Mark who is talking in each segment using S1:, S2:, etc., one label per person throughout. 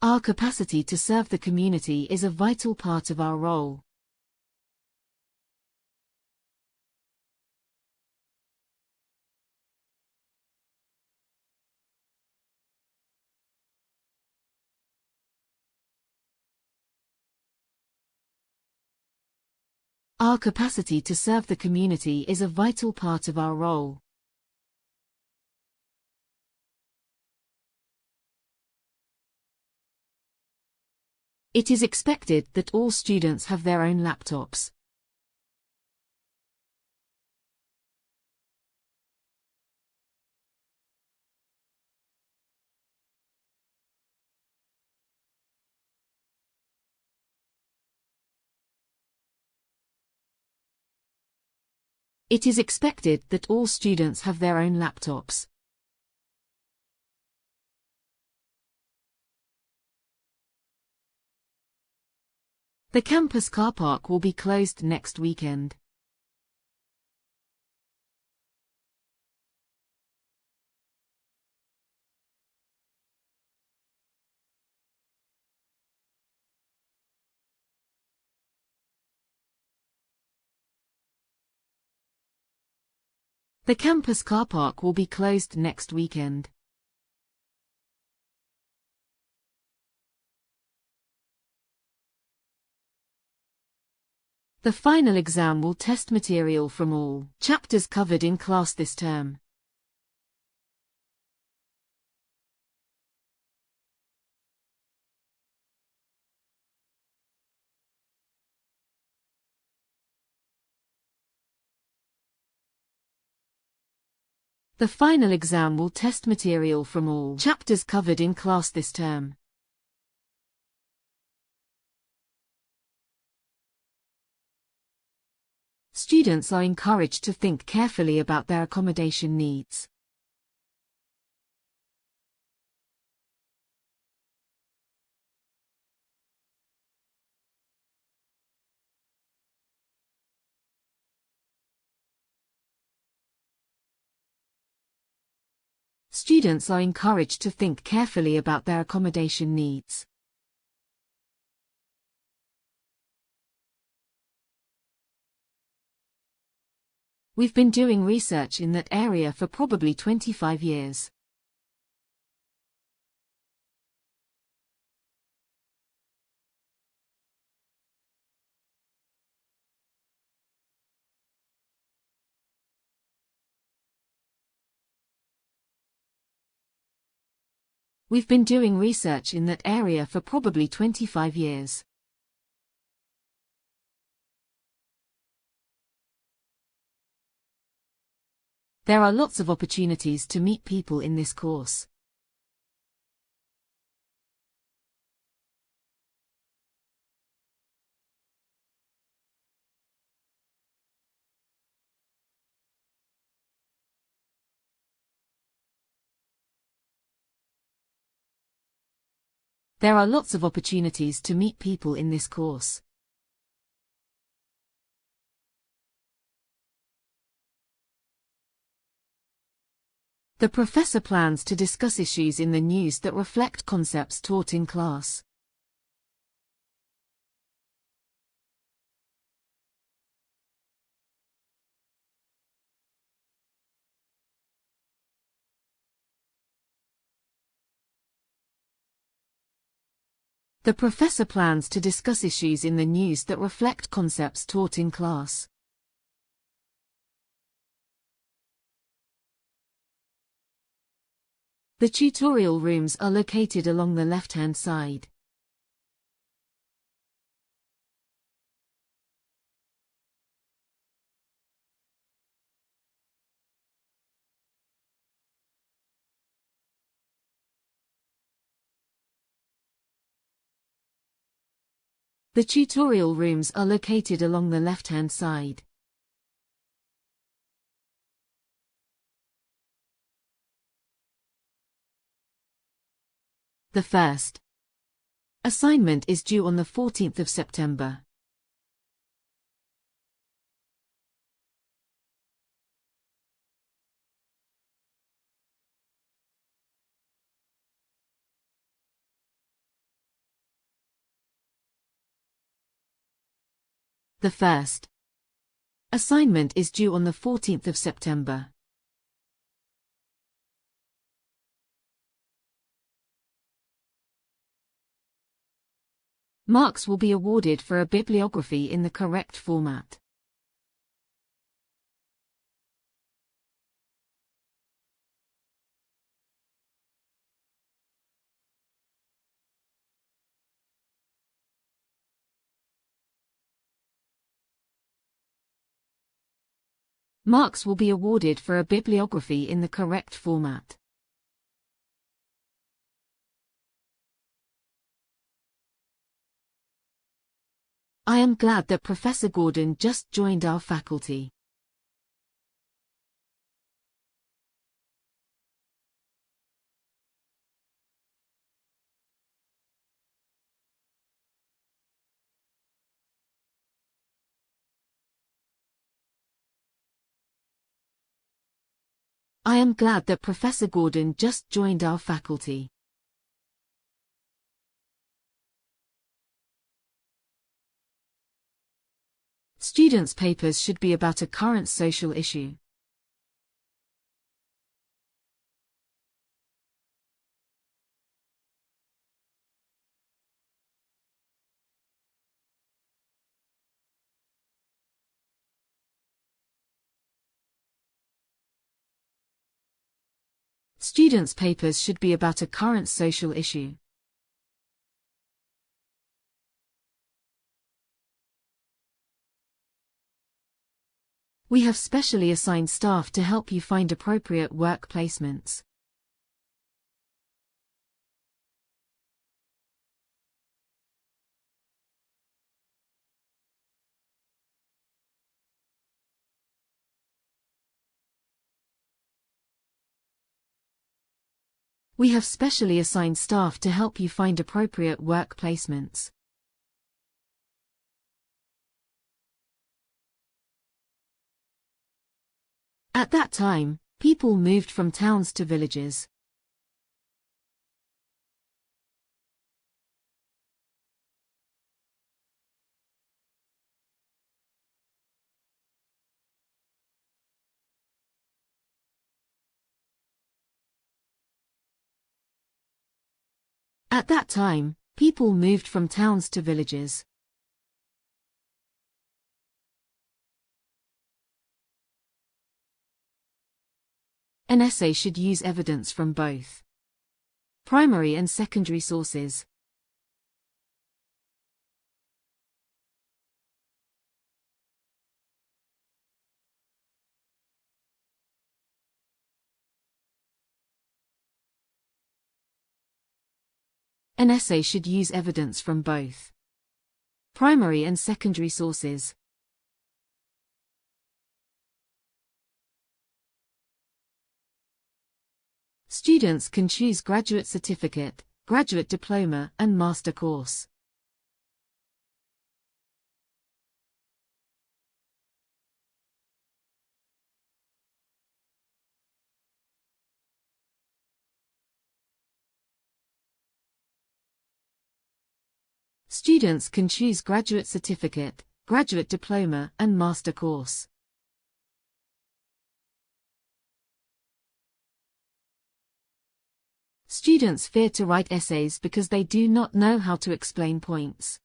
S1: Our capacity to serve the community is a vital part of our role. Our capacity to serve the community is a vital part of our role. It is expected that all students have their own laptops. It is expected that all students have their own laptops. The campus car park will be closed next weekend. The campus car park will be closed next weekend. The final exam will test material from all chapters covered in class this term. The final exam will test material from all chapters covered in class this term. Students are encouraged to think carefully about their accommodation needs. Students are encouraged to think carefully about their accommodation needs. We've been doing research in that area for probably 25 years. We've been doing research in that area for probably 25 years. There are lots of opportunities to meet people in this course. There are lots of opportunities to meet people in this course. The professor plans to discuss issues in the news that reflect concepts taught in class. The professor plans to discuss issues in the news that reflect concepts taught in class. The tutorial rooms are located along the left-hand side. The tutorial rooms are located along the left-hand side. The first assignment is due on the 14th of September. The first assignment is due on the 14th of September. Marks will be awarded for a bibliography in the correct format. Marks will be awarded for a bibliography in the correct format. I am glad that Professor Gordon just joined our faculty. I am glad that Professor Gordon just joined our faculty. Students' papers should be about a current social issue. Students' papers should be about a current social issue. We have specially assigned staff to help you find appropriate work placements. We have specially assigned staff to help you find appropriate work placements. At that time, people moved from towns to villages. At that time, people moved from towns to villages. An essay should use evidence from both primary and secondary sources. An essay should use evidence from both primary and secondary sources. Students can choose graduate certificate, graduate diploma, and master course. Students can choose graduate certificate, graduate diploma, and master course. Students fear to write essays because they do not know how to explain points.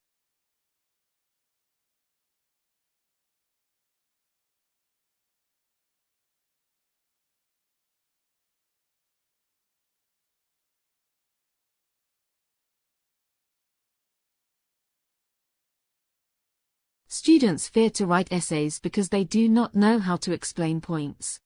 S1: Students fear to write essays because they do not know how to explain points.